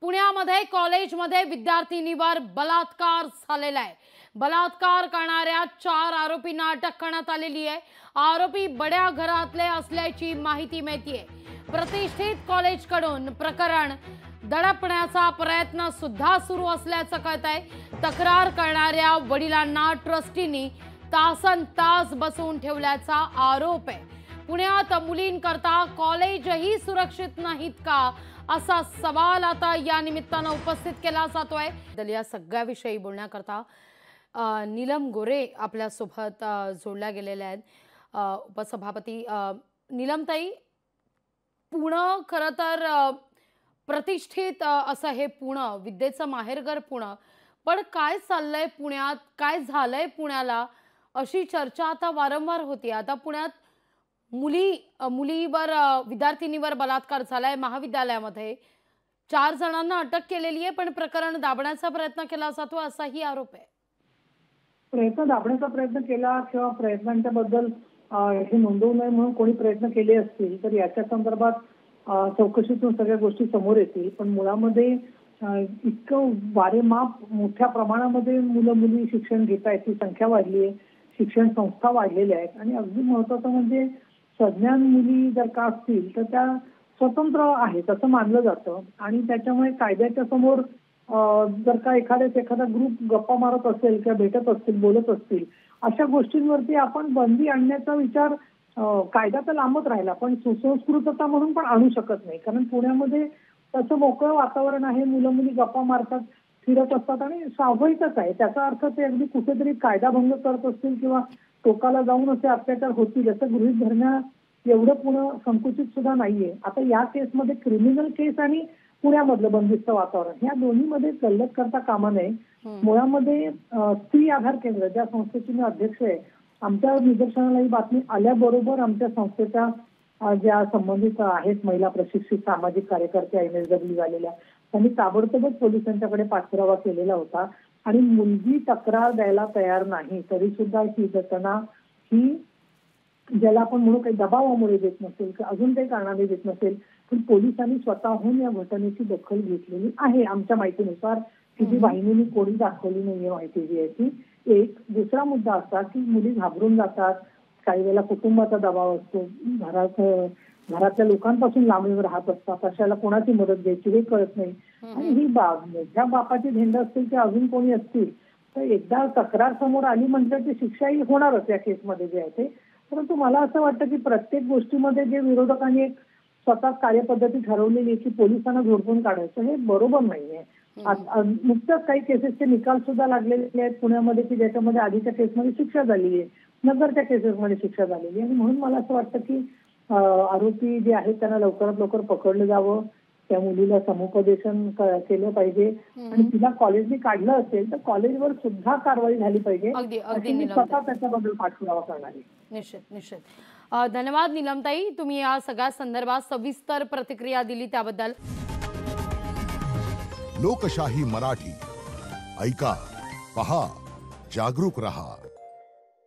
पुण्यामध्ये कॉलेजमध्ये विद्यार्थिनीवर बलात्कार झालेला आहे। बलात्कार करणाऱ्या 4 आरोपींना अटक करण्यात आलेली आहे। आरोपी बड्या घरातले असल्याची माहिती मिळतेय। प्रतिष्ठित कॉलेजकडून प्रकरण दडपण्याचा प्रयत्न सुद्धा सुरू असल्याचं कळतंय। तक्रार करणाऱ्या वडिलांना ट्रस्टींनी तासनतास बसवून ठेवल्याचा आरोप आहे। पुण्यात मुलींकरता कॉलेजही सुरक्षित नाहीत का, असा सवाल आता या निमित्तानं उपस्थित केला जातोय। या सगळ्याविषयी बोलण्याकरता नीलम गोरे आपल्या सोबत जोडल्या गेलेल्या आहेत। उपसभापती नीलमताई, पुणे खरं तर प्रतिष्ठित असं हे पुणे, विद्येचं माहेरघर पुणे, पण काय चाललंय पुण्यात, काय झालंय पुण्याला, अशी चर्चा आता वारंवार होती। आता पुण्यात मुलीवर विद्यार्थिनीवर बलात्कार झालाय। महाविद्यालयामध्ये 4 जणांना अटक केलेली आहे, पण प्रकरण दाबण्याचा प्रयत्न केला जातो असाही आरोप आहे। प्रयत्न दाबण्याचा प्रयत्न केला किंवा प्रयत्नांच्या बद्दल हे नोंदवू नये म्हणून कोणी प्रयत्न केले असतील तर याच्या संदर्भात चौकशीतून सगळ्या गोष्टी समोर येतील। पण मुलामध्ये इतकं वारेमाप मोठ्या प्रमाणामध्ये मुलं मुली शिक्षण घेत आहेत, ती संख्या वाढली आहे, शिक्षण संस्था वाढलेल्या आहेत आणि अगदी महत्त्वाचं म्हणजे सज्ञान मुली जर का असतील तर त्या स्वतंत्र आहेत असं मानलं जातं आणि त्याच्यामुळे कायद्याच्या समोर जर का एखादा ग्रुप गप्पा मारत असेल किंवा भेटत असतील, बोलत असतील, अशा गोष्टींवरती आपण बंदी आणण्याचा विचार कायदा तर लांबच राहिला, पण सुसंस्कृतता म्हणून पण आणू शकत नाही। कारण पुण्यामध्ये तसं मोकळं वातावरण आहे, मुलं मुली गप्पा मारतात, फिरत असतात आणि स्वाभाविकच आहे। त्याचा अर्थ ते अगदी कुठेतरी कायदा भंग करत असतील किंवा टोकाला जाऊन असे अत्याचार होतील असं गृहीत धरण्या एवढं पुणे संकुचित सुद्धा नाहीये। आता या केसमध्ये क्रिमिनल केस आणि पुण्यामधलं बंदिस्त वातावरण ह्या दोन्हीमध्ये गल्लत करता कामा नये। मुळामध्ये स्त्री आधार केंद्र ज्या संस्थेची मी अध्यक्ष आहे, आमच्या निदर्शनाला ही बातमी आल्याबरोबर आमच्या संस्थेच्या ज्या संबंधित आहेत महिला प्रशिक्षित सामाजिक कार्यकर्त्या MSW झालेल्या, त्यांनी ताबडतोबच पोलिसांच्याकडे पाठपुरावा केलेला होता आणि मुलगी तक्रार द्यायला तयार नाही तरी सुद्धा ही घटना ही ज्याला आपण म्हणू काही दबावामुळे देत नसेल किंवा अजून काही कारणाने देत नसेल, पण पोलिसांनी स्वतःहून या घटनेची दखल घेतलेली आहे आमच्या माहितीनुसार। तिची वाहिनीने कोणी दाखवली नाहीये माहिती जी आहे ती। एक दुसरा मुद्दा असा की मुली घाबरून जातात, काही वेळेला कुटुंबाचा दबाव असतो, घरातल्या लोकांपासून लांब राहत असतात, अशाला कोणाची मदत घ्यायची हे कळत नाही आणि ही मोठ्या बापाची झेंडा असतील की अजून कोणी असतील तर एकदा तक्रार समोर आली म्हणजे ती शिक्षाही होणारच या केसमध्ये जे आहे ते। परंतु मला असं वाटतं की प्रत्येक गोष्टीमध्ये जे विरोधकांनी एक स्वतः कार्यपद्धती ठरवलेली आहे की पोलिसांना झोडपून काढायचं, हे बरोबर नाहीये। नुकत्याच काही केसेसचे निकाल सुद्धा लागलेले आहेत पुण्यामध्ये की ज्याच्यामध्ये आधीच्या केसमध्ये शिक्षा झालेली आहे, नगरच्या केसेसमध्ये शिक्षा झालेली आहे आणि म्हणून मला असं वाटतं की आरोपी जे आहेत त्यांना लवकरात लवकर पकडलं जावं, त्या मुलीला समुपदेशन केलं पाहिजे आणि तिला कॉलेजने काढलं असेल तर कॉलेजवर सुद्धा कारवाई झाली पाहिजे। स्वतः त्याच्याबद्दल पाठपुरावा करणार आहे। निश्चित। धन्यवाद नीलमताई, तुम्ही या सगळ्या संदर्भात सविस्तर प्रतिक्रिया दिली त्याबद्दल। लोकशाही मराठी ऐका, पहा, जागरूक रहा।